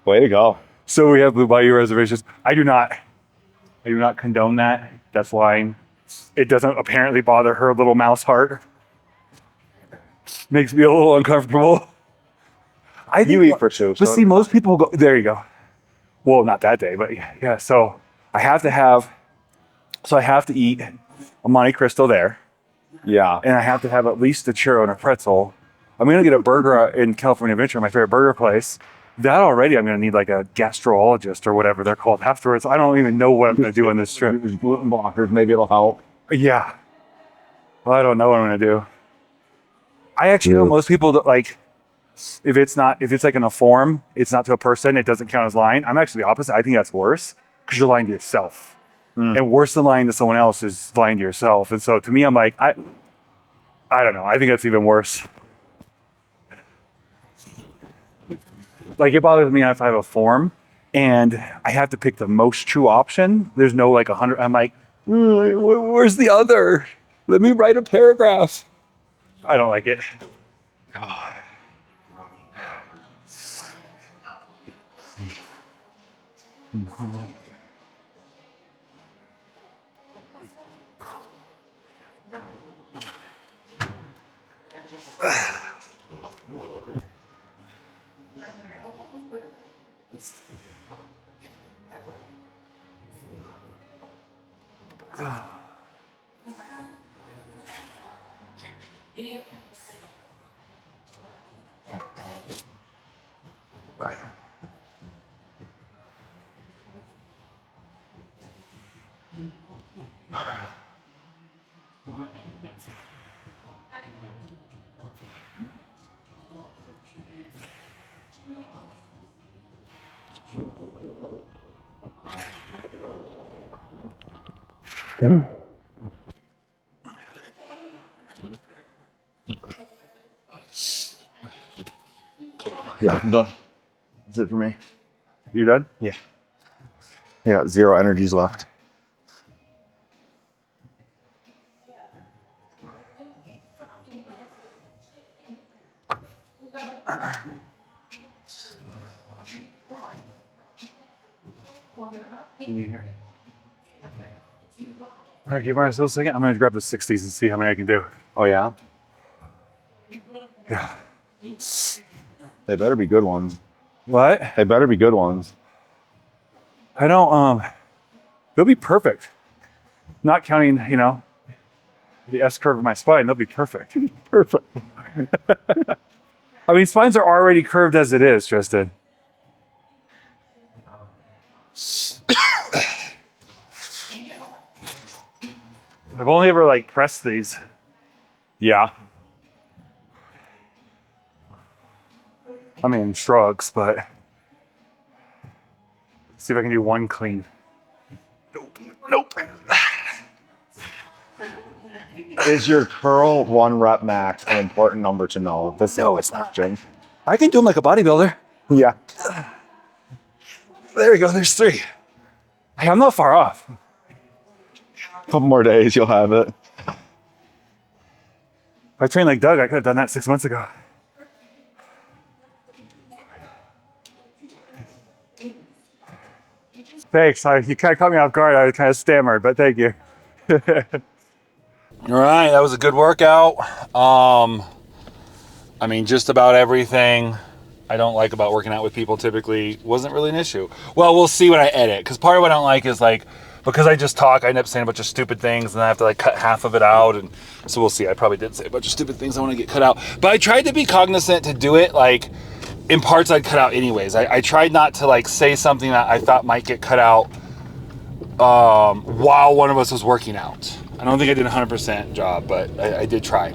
Way to go. So we have Blue Bayou reservations. I do not condone that. That's lying. It doesn't apparently bother her little mouse heart. Makes me a little uncomfortable. I think You eat for two. But see, most people go. There you go. Well, not that day, but yeah. So I have to eat a Monte Cristo there, Yeah. and I have to have at least a churro and a pretzel. I'm gonna get a burger in California Adventure, my favorite burger place. That already, I'm gonna need like a gastrologist or whatever they're called afterwards. I don't even know what I'm gonna do on this trip. There's gluten blockers. Maybe it'll help. Yeah. Well, I don't know what I'm gonna do. I actually know most people that like, if it's like in a form, it's not to a person, it doesn't count as lying. I'm actually the opposite. I think that's worse because you're lying to yourself. And worse than lying to someone else is lying to yourself. And so to me, I'm like, I don't know. I think that's even worse. Like it bothers me if I have a form and I have to pick the most true option. There's no like 100. I'm like, where's the other? Let me write a paragraph. I don't like it. Yeah, I'm done. That's it for me. You done? Yeah. Yeah, 0 energies left. All right, give myself a second. I'm gonna grab the 60s and see how many I can do. Oh, yeah? Yeah. They better be good ones. What? They better be good ones. I don't. They'll be perfect. Not counting, the S curve of my spine. They'll be perfect. Perfect. I mean, spines are already curved as it is, Tristan. I've only ever like pressed these. Yeah. I mean, shrugs, but see if I can do one clean. Nope. Is your curl 1 rep max an important number to know? No, it's not. I can do them like a bodybuilder. Yeah. There we go. There's 3. Hey, I'm not far off. Couple more days, you'll have it. If I trained like Doug, I could have done that 6 months ago. Thanks. You kind of caught me off guard. I kind of stammered, but thank you. All right, that was a good workout. I mean, just about everything I don't like about working out with people typically wasn't really an issue. Well, we'll see when I edit, because part of what I don't like is like, because I just talk, I end up saying a bunch of stupid things, and I have to like cut half of it out, and so we'll see. I probably did say a bunch of stupid things I want to get cut out, but I tried to be cognizant to do it like in parts I'd cut out anyways. I tried not to like say something that I thought might get cut out while one of us was working out. I don't think I did a 100% job, but I did try.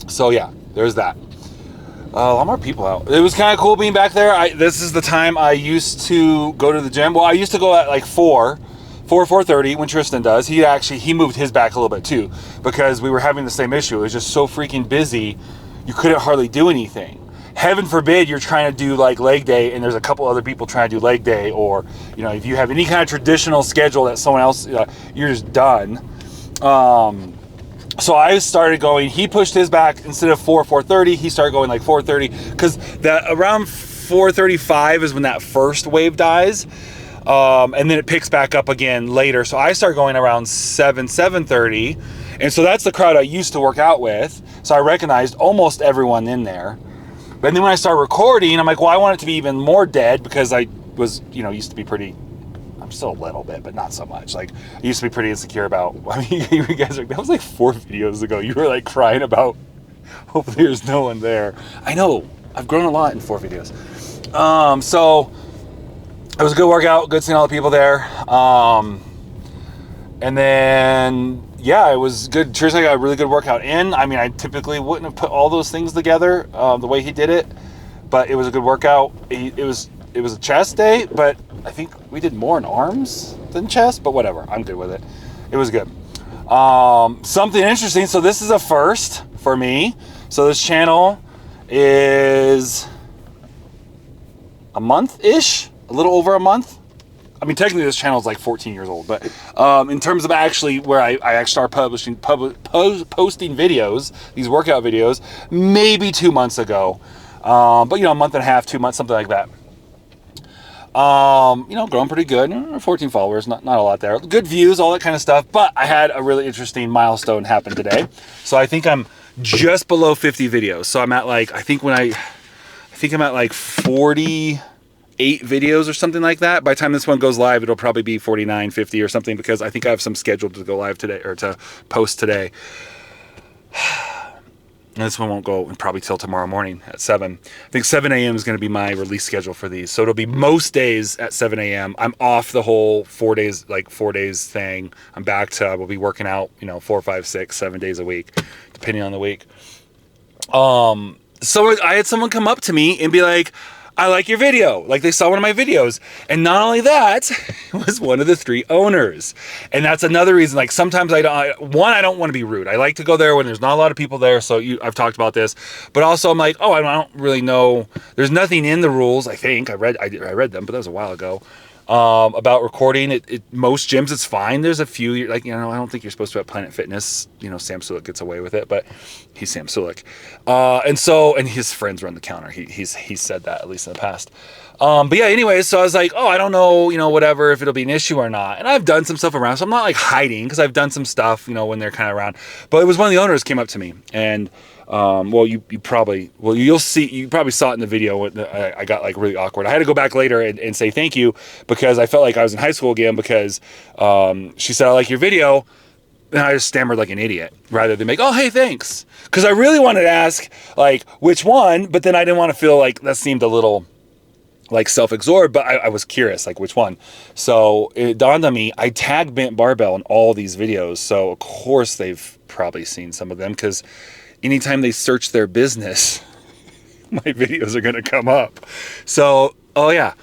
So yeah, there's that. A lot more people out. It was kind of cool being back there. This is the time I used to go to the gym. Well, I used to go at like 4:30 when Tristan does. He moved his back a little bit too, because we were having the same issue. It was just so freaking busy, you couldn't hardly do anything. Heaven forbid you're trying to do like leg day and there's a couple other people trying to do leg day, or if you have any kind of traditional schedule that someone else, you're just done. So I started going, he pushed his back instead of 4:30, he started going like 4:30, because that around 4:35 is when that first wave dies. And then it picks back up again later. So I start going around 7:30. And so that's the crowd I used to work out with. So I recognized almost everyone in there. But then when I start recording, I'm like, well, I want it to be even more dead because I was, used to be pretty, I'm still a little bit, but not so much. Like, I used to be pretty insecure about, I mean, you guys that was like 4 videos ago. You were like crying about, hopefully there's no one there. I know, I've grown a lot in 4 videos. So it was a good workout, good seeing all the people there. And then, yeah, it was good. Seriously, I got a really good workout in. I mean, I typically wouldn't have put all those things together the way he did it, but it was a good workout. It was a chest day, but I think we did more in arms than chest, but whatever. I'm good with it. It was good. Something interesting. So this is a first for me. So this channel is a month-ish, a little over a month. I mean, technically this channel is like 14 years old, but in terms of actually where I actually started posting videos, these workout videos, maybe 2 months ago. But a month and a half, 2 months, something like that. Growing pretty good. 14 followers, not a lot there. Good views, all that kind of stuff. But I had a really interesting milestone happen today. So I think I'm just below 50 videos. So I'm at like, I think I'm at like 48 videos or something like that. By the time this one goes live, it'll probably be 49, 50 or something, because I think I have some scheduled to go live today or to post today. And this one won't go probably till tomorrow morning at 7. I think 7 a.m. is going to be my release schedule for these. So it'll be most days at 7 a.m. I'm off the whole 4 days thing. I'm back to, we'll be working out, 4, 5, 6, 7 days a week, depending on the week. So I had someone come up to me and be like, I like your video. Like, they saw one of my videos. And not only that, it was one of the 3 owners. And that's another reason. Like, sometimes I don't want to be rude. I like to go there when there's not a lot of people there. So I've talked about this. But also I'm like, I don't really know. There's nothing in the rules, I think. I read them, but that was a while ago. About recording. Most gyms, it's fine. There's a few, like, I don't think you're supposed to at Planet Fitness. Sam Sulek gets away with it, but he's Sam Sulek. And his friends run the counter. He's said that, at least in the past. But yeah, anyways, so I was like, I don't know, whatever, if it'll be an issue or not. And I've done some stuff around, so I'm not like hiding, because I've done some stuff, when they're kind of around. But it was one of the owners came up to me, and you probably saw it in the video when I got like really awkward. I had to go back later and say thank you, because I felt like I was in high school again, because she said, I like your video. And I just stammered like an idiot, rather than make, oh, hey, thanks. Because I really wanted to ask, like, which one, but then I didn't want to feel like that seemed a little like self-absorbed, but I was curious, like, which one. So it dawned on me, I tagged Bent Barbell in all these videos. So of course they've probably seen some of them, because anytime they search their business, my videos are going to come up. So, yeah.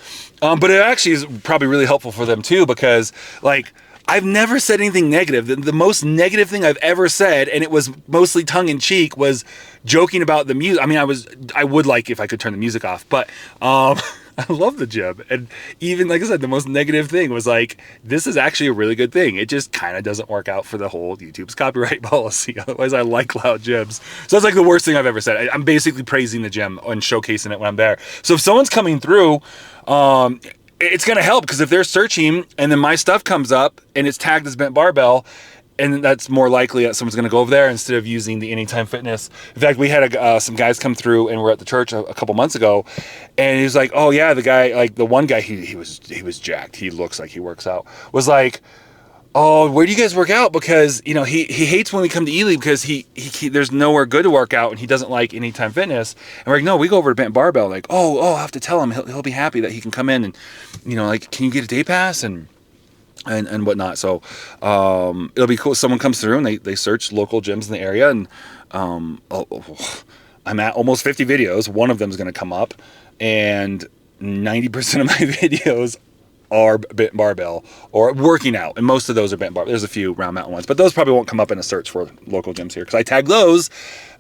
But it actually is probably really helpful for them too, because like, I've never said anything negative. The most negative thing I've ever said, and it was mostly tongue in cheek, was joking about the music. I mean, I would like if I could turn the music off, but, I love the gym. And even, like I said, the most negative thing was like, this is actually a really good thing. It just kind of doesn't work out for the whole YouTube's copyright policy. Otherwise, I like loud gyms. So that's like the worst thing I've ever said. I'm basically praising the gym and showcasing it when I'm there. So if someone's coming through, it's going to help, because if they're searching and then my stuff comes up and it's tagged as Bent Barbell, and that's more likely that someone's going to go over there instead of using the Anytime Fitness. In fact, we had some guys come through, and we're at the church a couple months ago, and he was like, oh yeah, the guy, like the one guy, he was jacked. He looks like he works out. Was like, oh, where do you guys work out? Because, he hates when we come to Ely, because he there's nowhere good to work out, and he doesn't like Anytime Fitness. And we're like, no, we go over to Bent Barbell. Like, oh, I'll have to tell him. He'll be happy that he can come in and, like, can you get a day pass and whatnot. So it'll be cool. Someone comes through and they search local gyms in the area, and I'm at almost 50 videos. One of them is going to come up, and 90% of my videos are Bent Barbell or working out, and most of those are Bent Barbell. There's a few Round Mountain ones, but those probably won't come up in a search for local gyms here, because I tag those.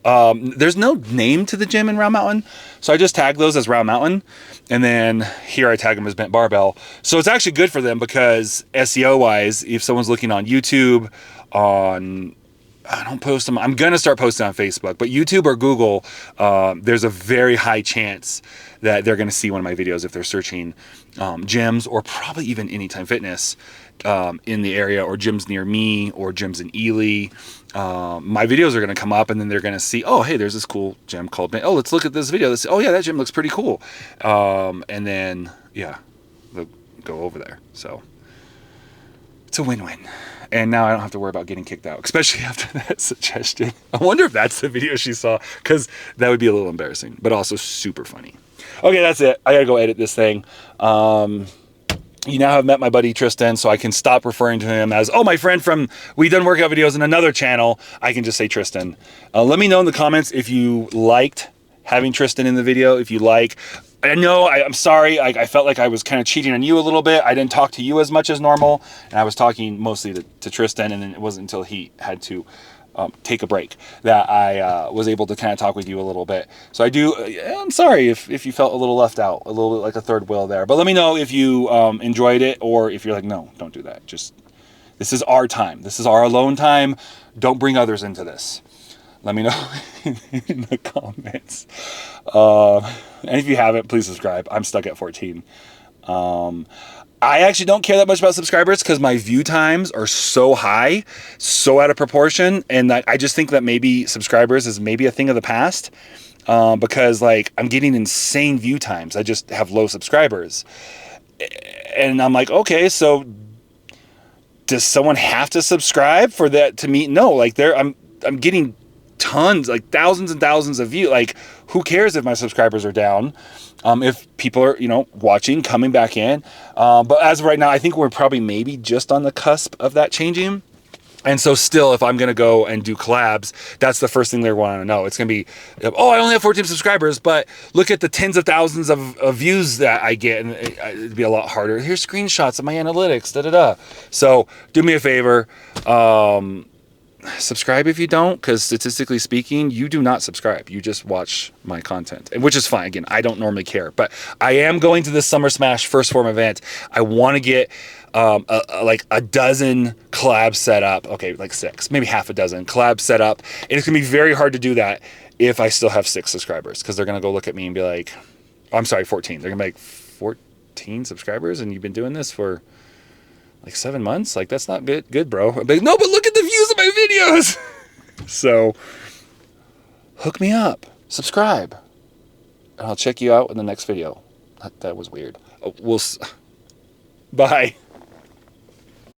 There's no name to the gym in Round Mountain, so I just tag those as Round Mountain, and then here I tag them as Bent Barbell. So it's actually good for them, because SEO wise, if someone's looking on YouTube, on I don't post them. I'm going to start posting on Facebook, but YouTube or Google, there's a very high chance that they're going to see one of my videos if they're searching gyms or probably even Anytime Fitness in the area, or gyms near me, or gyms in Ely. My videos are going to come up, and then they're going to see, oh, hey, there's this cool gym called, oh, let's look at this video. Oh, yeah, that gym looks pretty cool. And then, yeah, they'll go over there. So it's a win-win. And now I don't have to worry about getting kicked out, especially after that suggestion. I wonder if that's the video she saw, because that would be a little embarrassing, but also super funny. Okay, that's it. I gotta go edit this thing. You now have met my buddy Tristan, so I can stop referring to him as, oh, my friend from We Done Workout Videos in another channel. I can just say Tristan. Let me know in the comments if you liked having Tristan in the video, if you like. I know, I'm sorry, I felt like I was kind of cheating on you a little bit. I didn't talk to you as much as normal, and I was talking mostly to Tristan, and then it wasn't until he had to take a break that I was able to kind of talk with you a little bit. So I'm sorry if you felt a little left out, a little bit like a third wheel there. But let me know if you enjoyed it, or if you're like, no, don't do that. This is our time. This is our alone time. Don't bring others into this. Let me know in the comments. And if you haven't, please subscribe. I'm stuck at 14. I actually don't care that much about subscribers because my view times are so high, so out of proportion. And I just think that maybe subscribers is maybe a thing of the past, because like I'm getting insane view times. I just have low subscribers. And I'm like, okay, so does someone have to subscribe for that to me? No, like I'm getting tons, like thousands and thousands of views. Like, who cares if my subscribers are down? If people are, watching, coming back in. But as of right now, I think we're probably maybe just on the cusp of that changing. And so still, if I'm going to go and do collabs, that's the first thing they're wanting to know. It's going to be, oh, I only have 14 subscribers, but look at the tens of thousands of views that I get. And it'd be a lot harder. Here's screenshots of my analytics, da-da-da. So do me a favor. Subscribe if you don't, because statistically speaking, you do not subscribe. You just watch my content, and which is fine. Again, I don't normally care, but I am going to this Summer Smash First Form event. I want to get like a dozen collabs set up. Okay, like 6, maybe half a dozen collabs set up. And it's gonna be very hard to do that if I still have 6 subscribers, because they're gonna go look at me and be like, oh, I'm sorry, 14. They're gonna be like, 14 subscribers, and you've been doing this for like 7 months? Like, that's not good, bro. I'd be like, no, but look at the views of my videos. So hook me up, subscribe, and I'll check you out in the next video. That was weird. Bye.